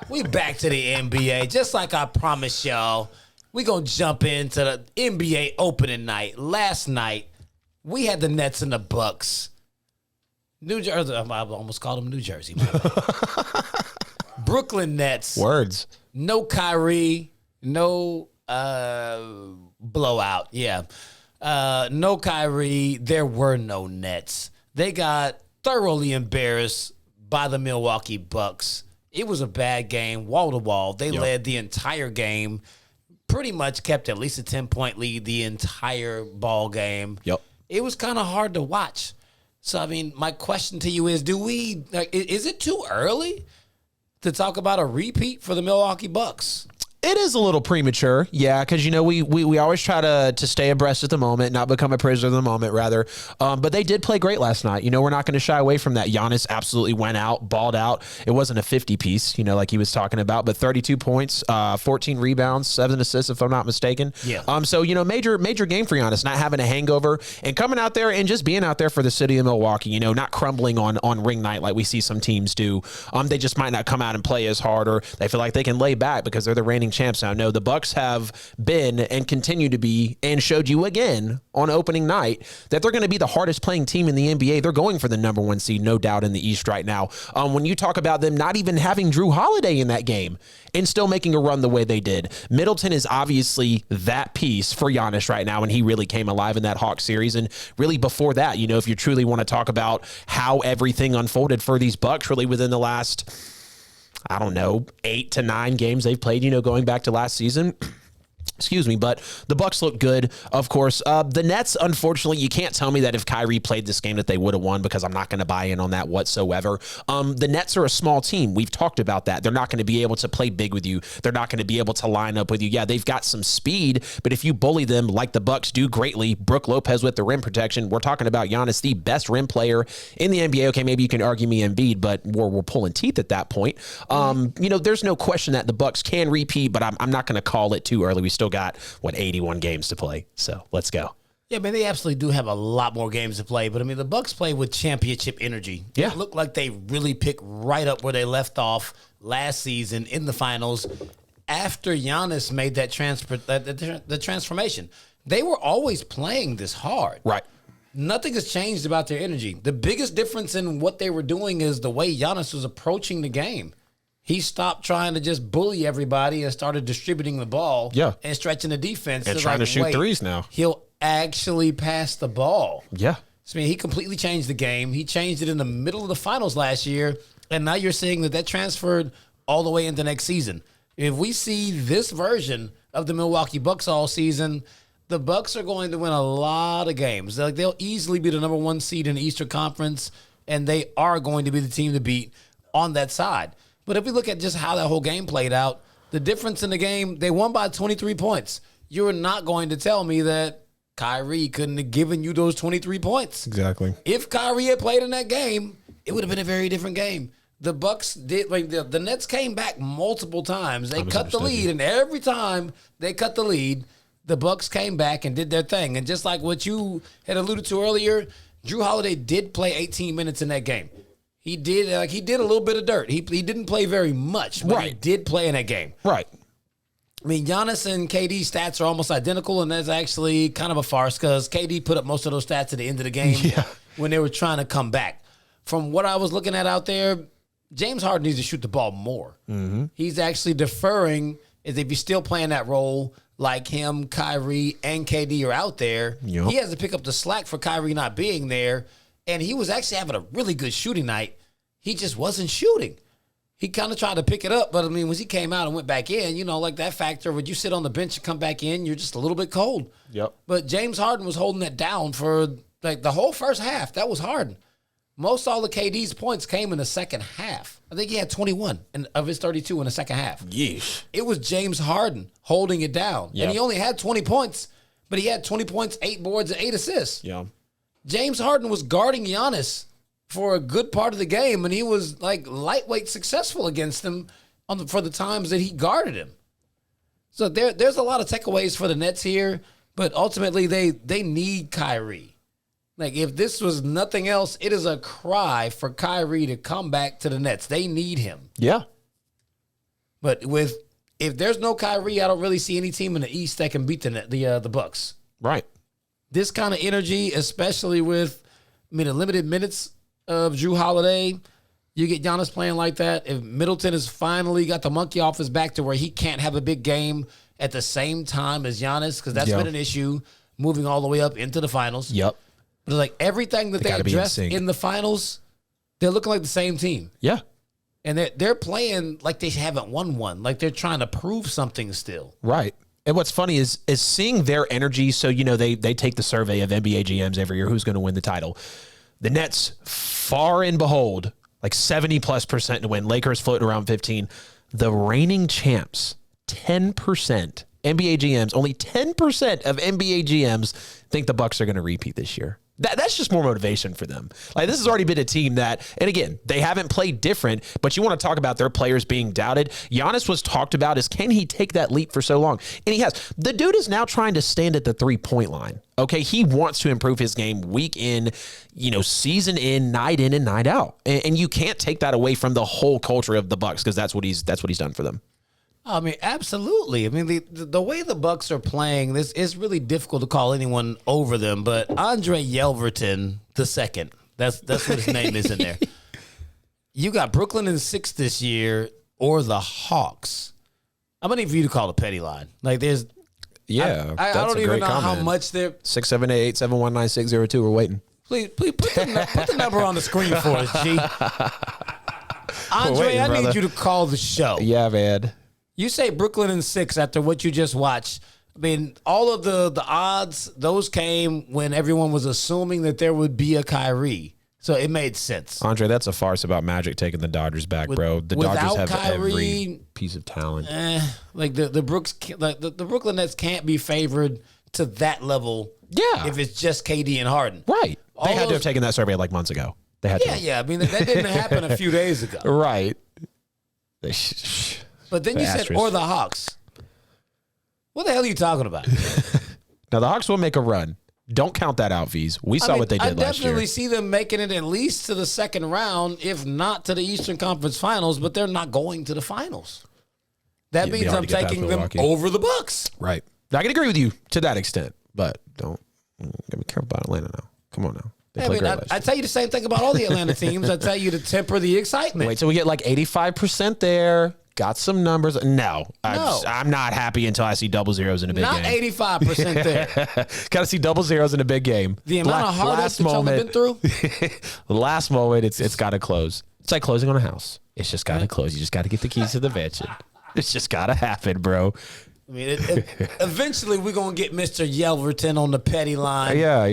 We back to the NBA. Just like I promised y'all, we going to jump into the NBA opening night. Last night, we had the Nets and the Bucks. New Jersey, I almost called them New Jersey. Brooklyn Nets. Words. No Kyrie. No blowout. Yeah. No Kyrie. There were no Nets. They got thoroughly embarrassed by the Milwaukee Bucks. It was a bad game, wall to wall. They led the entire game. Pretty much kept at least a 10-point lead the entire ball game. Yep. It was kind of hard to watch. So, I mean, my question to you is, is it too early to talk about a repeat for the Milwaukee Bucks? It is a little premature, yeah, because, you know, we always try to stay abreast at the moment, not become a prisoner of the moment, rather. But they did play great last night. You know, we're not going to shy away from that. Giannis absolutely went out, balled out. It wasn't a 50-piece, you know, like he was talking about, but 32 points, 14 rebounds, 7 assists, if I'm not mistaken. Yeah. So, you know, major game for Giannis, not having a hangover and coming out there and just being out there for the city of Milwaukee, you know, not crumbling on ring night like we see some teams do. They just might not come out and play as hard, or they feel like they can lay back because they're the reigning champs now. No, the Bucks have been and continue to be, and showed you again on opening night, that they're going to be the hardest playing team in the NBA. They're going for the number 1 seed, no doubt, in the East right now. When you talk about them not even having Drew Holiday in that game and still making a run the way they did, Middleton is obviously that piece for Giannis right now, and he really came alive in that Hawks series. And really before that, you know, if you truly want to talk about how everything unfolded for these Bucks really within the last, I don't know, 8 to 9 games they've played, you know, going back to last season. Excuse me, but the Bucks look good, of course. The Nets, unfortunately, you can't tell me that if Kyrie played this game that they would have won, because I'm not going to buy in on that whatsoever. The Nets are a small team. We've talked about that. They're not going to be able to play big with you. They're not going to be able to line up with you. Yeah, they've got some speed, but if you bully them like the Bucks do greatly, Brook Lopez with the rim protection, we're talking about Giannis, the best rim player in the NBA. Okay, maybe you can argue me Embiid, but we're pulling teeth at that point. You know, there's no question that the Bucks can repeat, but I'm not going to call it too early. We still got, 81 games to play. So let's go. Yeah, man, they absolutely do have a lot more games to play. But, I mean, the Bucks play with championship energy. Yeah. It looked like they really picked right up where they left off last season in the finals after Giannis made that the transformation. They were always playing this hard. Right. Nothing has changed about their energy. The biggest difference in what they were doing is the way Giannis was approaching the game. He stopped trying to just bully everybody and started distributing the ball and stretching the defense. And trying to shoot threes now. He'll actually pass the ball. Yeah. So, I mean, he completely changed the game. He changed it in the middle of the finals last year, and now you're seeing that transferred all the way into next season. If we see this version of the Milwaukee Bucks all season, the Bucks are going to win a lot of games. They'll easily be the number 1 seed in the Eastern Conference, and they are going to be the team to beat on that side. But if we look at just how that whole game played out, the difference in the game, they won by 23 points. You're not going to tell me that Kyrie couldn't have given you those 23 points. Exactly. If Kyrie had played in that game, it would have been a very different game. The Bucks did, the Nets came back multiple times. They cut the lead, and every time they cut the lead, the Bucks came back and did their thing. And just like what you had alluded to earlier, Drew Holiday did play 18 minutes in that game. He did a little bit of dirt. He didn't play very much, but he did play in that game. Right. I mean, Giannis and KD's stats are almost identical, and that's actually kind of a farce because KD put up most of those stats at the end of the game when they were trying to come back. From what I was looking at out there, James Harden needs to shoot the ball more. Mm-hmm. He's actually deferring, as if he's still playing that role, like him, Kyrie, and KD are out there. Yep. He has to pick up the slack for Kyrie not being there. And he was actually having a really good shooting night. He just wasn't shooting. He kind of tried to pick it up, but, I mean, when he came out and went back in, you know, like that factor, when you sit on the bench and come back in, you're just a little bit cold. Yep. But James Harden was holding that down for, the whole first half. That was Harden. Most all of KD's points came in the second half. I think he had 21 of his 32 in the second half. Yeesh. It was James Harden holding it down. Yep. And he only had 20 points, but he had 20 points, 8 boards, and 8 assists. Yeah. James Harden was guarding Giannis for a good part of the game, and he was lightweight successful against him for the times that he guarded him. So there's a lot of takeaways for the Nets here, but ultimately they need Kyrie. If this was nothing else, it is a cry for Kyrie to come back to the Nets. They need him. Yeah. But if there's no Kyrie, I don't really see any team in the East that can beat the Bucks. Right. This kind of energy, especially with the limited minutes of Jrue Holiday, you get Giannis playing like that. If Middleton has finally got the monkey off his back to where he can't have a big game at the same time as Giannis, because that's been an issue moving all the way up into the finals. Yep. But it's like everything that they addressed in the finals, they're looking like the same team. Yeah. And they're playing like they haven't won one. Like they're trying to prove something still. Right. And what's funny is seeing their energy. So, they take the survey of NBA GMs every year, who's going to win the title. The Nets, far and behold, like 70+% to win. Lakers floating around 15. The reigning champs, 10%. NBA GMs, only 10% of NBA GMs think the Bucks are going to repeat this year. That's just more motivation for them. Like, this has already been a team that, and again, they haven't played different, but you want to talk about their players being doubted. Giannis was talked about as, can he take that leap for so long? And he has. The dude is now trying to stand at the 3-point line. Okay, he wants to improve his game week in, season in, night in, and night out. And you can't take that away from the whole culture of the Bucks, because that's what he's done for them. I mean, absolutely. I mean, the way the Bucks are playing, this is really difficult to call anyone over them. But Andre Yelverton II, that's what his name is in there. You got Brooklyn in 6 this year, or the Hawks. I'm gonna need for you to call the petty line. Like, there's, I don't even know how much they're 678-871-9602. We're waiting. Please put the number on the screen for us, G. Andre, I need you to call the show. Yeah, man. You say Brooklyn in 6 after what you just watched. I mean, all of the odds, those came when everyone was assuming that there would be a Kyrie. So it made sense. Andre, that's a farce about Magic taking the Dodgers back, bro. The Dodgers have every piece of talent. Like the Brooklyn Nets can't be favored to that level. Yeah. If it's just KD and Harden. Right. They had to have taken that survey like months ago. They had to. Yeah. I mean, that didn't happen a few days ago. Right. But then you said, or the Hawks. What the hell are you talking about? Now, the Hawks will make a run. Don't count that out, V's. We saw what they did last year. I definitely see them making it at least to the second round, if not to the Eastern Conference Finals, but they're not going to the finals. That means I'm taking them over the Bucks. Right. I can agree with you to that extent, but don't get me careful about Atlanta now. Come on now. I tell you the same thing about all the Atlanta teams. I tell you to temper the excitement. Wait till we get like 85% there. Got some numbers. No. I'm not happy until I see double zeros in a big game. Not 85% there. Got to see double zeros in a big game. The amount of heartache that y'all have been through. The last moment, it's got to close. It's like closing on a house. It's just got to close. You just got to get the keys to the mansion. It's just got to happen, bro. I mean, eventually we're going to get Mr. Yelverton on the petty line. Yeah.